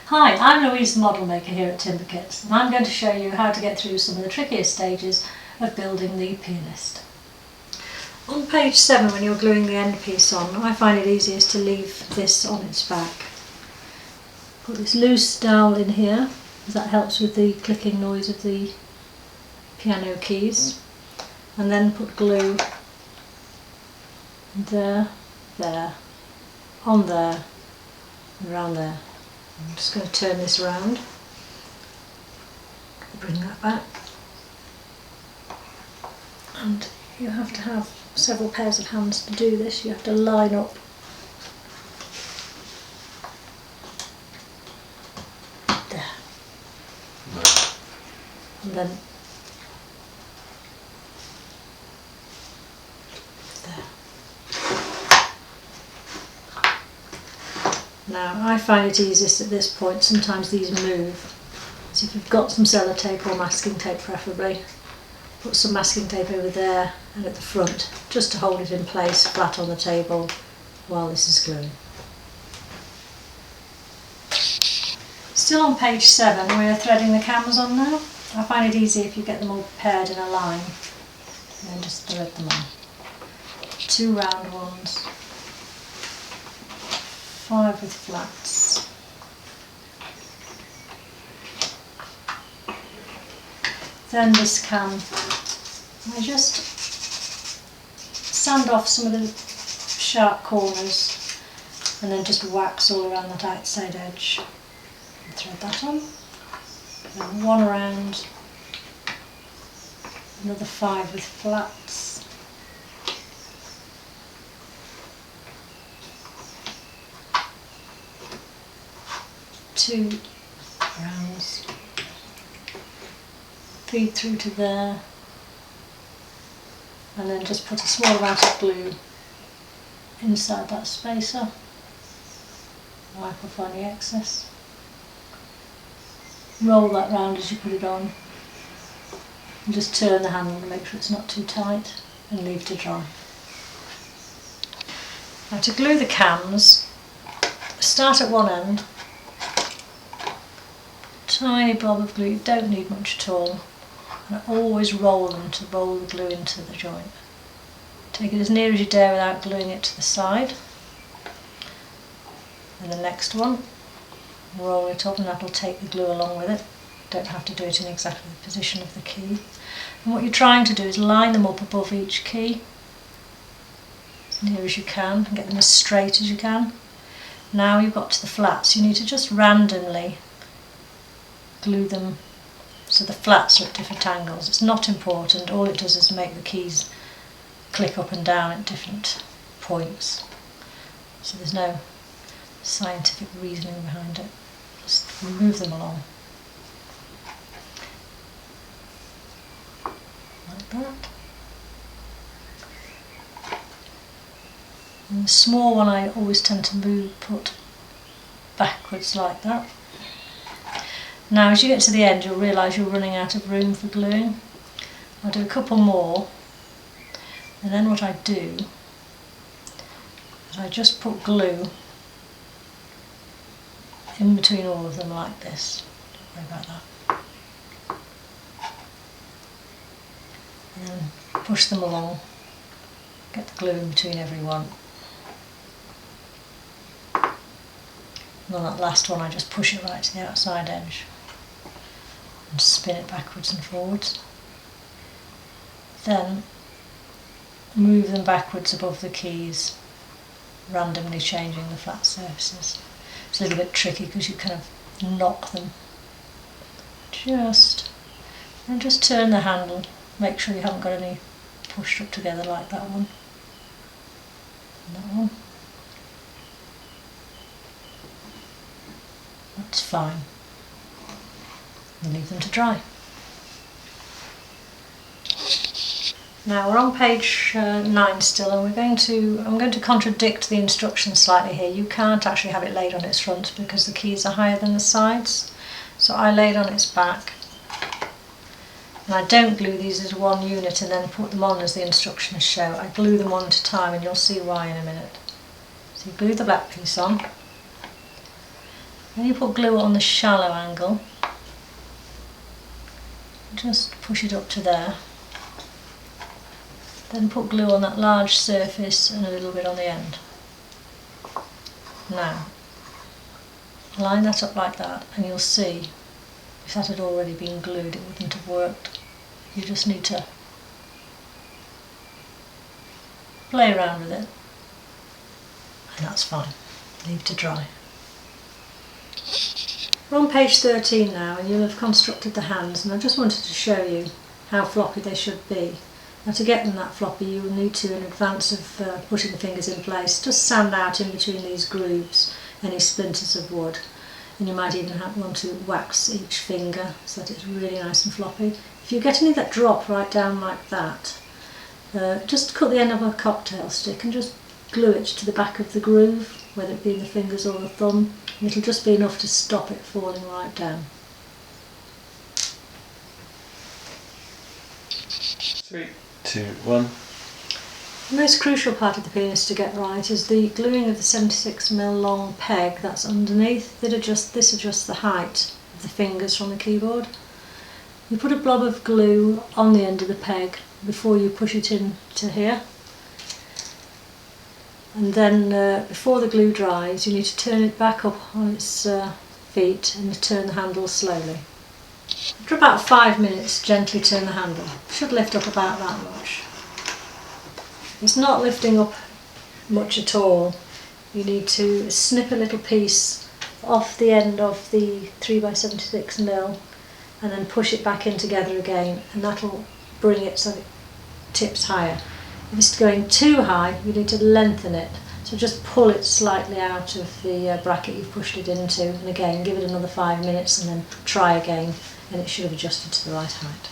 Hi, I'm Louise the Model Maker here at Timbertips, and I'm going to show you how to get through some of the trickiest stages of building the pianist. On page 7, when you're gluing the end piece on, I find it easiest to leave this on its back. Put this loose dowel in here, as that helps with the clicking noise of the piano keys, and then put glue there, there, on there, and around there. I'm just going to turn this around, bring that back, and you have to have several pairs of hands to do this. You have to line up there, and then there. Now I find it easiest at this point. Sometimes these move, so if you've got some sellotape or masking tape preferably, put some masking tape over there and at the front just to hold it in place flat on the table while this is gluing. Still on page 7, we're threading the cams on now. I find it easy if you get them all paired in a line and then just thread them on. 2 round ones, 5 with flats. Then this cam, I just sand off some of the sharp corners and then just wax all around that outside edge. And thread that on. And 1 round, another 5 with flats. Two rounds, feed through to there, and then just put a small amount of glue inside that spacer, wipe off any excess, roll that round as you put it on, and just turn the handle to make sure it's not too tight, and leave to dry. Now to glue the cams, start at one end, tiny blob of glue, you don't need much at all, and always roll them to roll the glue into the joint. Take it as near as you dare without gluing it to the side. And the next one, roll it up and that'll take the glue along with it. Don't have to do it in exactly the position of the key. And what you're trying to do is line them up above each key as near as you can and get them as straight as you can. Now you've got to the flats, you need to just randomly glue them so the flats are at different angles. It's not important, all it does is make the keys click up and down at different points. So there's no scientific reasoning behind it, just move them along. Like that. And the small one I always tend to put backwards like that. Now as you get to the end you'll realise you're running out of room for gluing. I'll do a couple more, and then what I do is I just put glue in between all of them like this. Don't worry about that. And then push them along, get the glue in between every one. And on that last one I just push it right to the outside edge and spin it backwards and forwards. Then move them backwards above the keys, randomly changing the flat surfaces. It's a little bit tricky because you kind of knock them. And just turn the handle, make sure you haven't got any pushed up together like that one. And that one. That's fine. And leave them to dry. Now we're on page 9 still, and I'm going to contradict the instructions slightly here. You can't actually have it laid on its front because the keys are higher than the sides. So I lay it on its back. And I don't glue these as one unit and then put them on as the instructions show. I glue them one at a time, and you'll see why in a minute. So you glue the black piece on. Then you put glue on the shallow angle. Just push it up to there. Then put glue on that large surface and a little bit on the end. Now, line that up like that and you'll see if that had already been glued it wouldn't have worked. You just need to play around with it and that's fine. Leave to dry. We're on page 13 now and you'll have constructed the hands, and I just wanted to show you how floppy they should be. Now to get them that floppy you will need to, in advance of putting the fingers in place, just sand out in between these grooves any splinters of wood, and you might even want to wax each finger so that it's really nice and floppy. If you get any that drop right down like that, just cut the end of a cocktail stick and just glue it to the back of the groove, whether it be in the fingers or the thumb, and it'll just be enough to stop it falling right down. 3, 2, 1. The most crucial part of the pianist to get right is the gluing of the 76mm long peg that's underneath. This adjusts the height of the fingers from the keyboard. You put a blob of glue on the end of the peg before you push it into here. And then before the glue dries you need to turn it back up on its feet and turn the handle slowly. After about 5 minutes gently turn the handle. It should lift up about that much. It's not lifting up much at all. You need to snip a little piece off the end of the 3x76mm and then push it back in together again, and that'll bring it so it tips higher. If it's going too high, you need to lengthen it. So just pull it slightly out of the bracket you've pushed it into, and again give it another 5 minutes and then try again, and it should have adjusted to the right height.